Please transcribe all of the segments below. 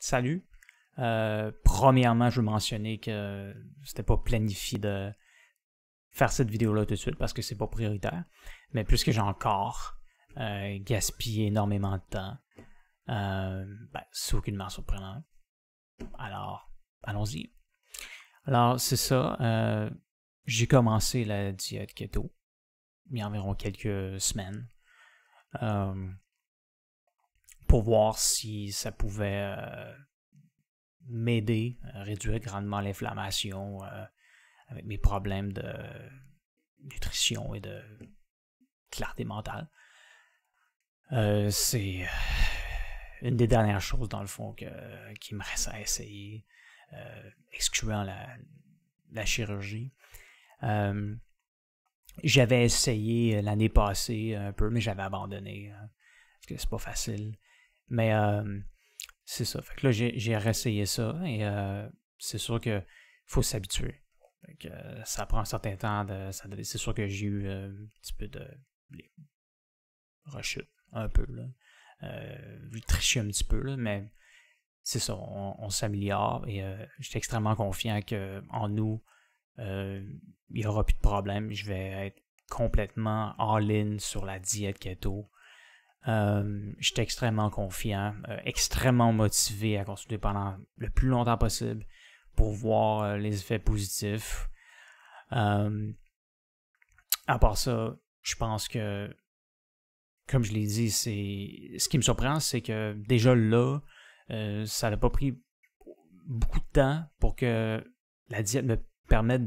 Salut. Premièrement, je veux mentionner que c'était pas planifié de faire cette vidéo-là tout de suite parce que c'est pas prioritaire. Mais puisque j'ai encore gaspillé énormément de temps, c'est aucunement surprenant. Alors, allons-y. Alors, c'est ça. J'ai commencé la diète keto il y a environ quelques semaines pour voir si ça pouvait m'aider à réduire grandement l'inflammation avec mes problèmes de nutrition et de clarté mentale. C'est une des dernières choses, dans le fond, qui me reste à essayer, excluant la chirurgie. J'avais essayé l'année passée un peu, mais j'avais abandonné, parce que c'est pas facile. Mais c'est ça. Fait que là, j'ai réessayé ça, et c'est sûr qu'il faut s'habituer. Ça prend un certain temps. C'est sûr que j'ai eu un petit peu de rechute, un peu, là. Triché un petit peu, là, mais c'est ça, on s'améliore, et j'étais extrêmement confiant qu'en nous, il n'y aura plus de problème. Je vais être complètement all-in sur la diète keto. J'étais extrêmement confiant, extrêmement motivé à continuer pendant le plus longtemps possible pour voir les effets positifs. À part ça, je pense que, comme je l'ai dit, ce qui me surprend, c'est que déjà là, ça n'a pas pris beaucoup de temps pour que la diète me permette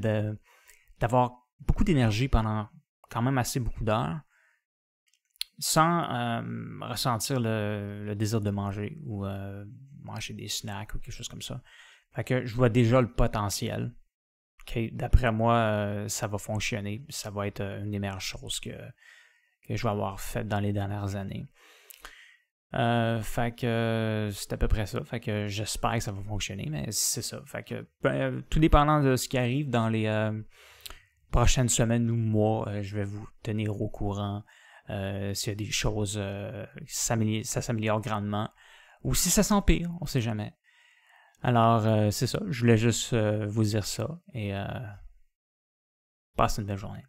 d'avoir beaucoup d'énergie pendant quand même assez beaucoup d'heures, sans ressentir le désir de manger ou manger des snacks ou quelque chose comme ça. Fait que je vois déjà le potentiel. Okay? D'après moi, ça va fonctionner. Ça va être une des meilleures choses que je vais avoir faites dans les dernières années. Fait que c'est à peu près ça. Fait que j'espère que ça va fonctionner, mais c'est ça. Fait que tout dépendant de ce qui arrive dans les prochaines semaines ou mois, je vais vous tenir au courant s'il y a des choses, ça s'améliore grandement, ou si ça s'empire, on sait jamais. Alors, c'est ça. Je voulais juste vous dire ça, et passe une belle journée.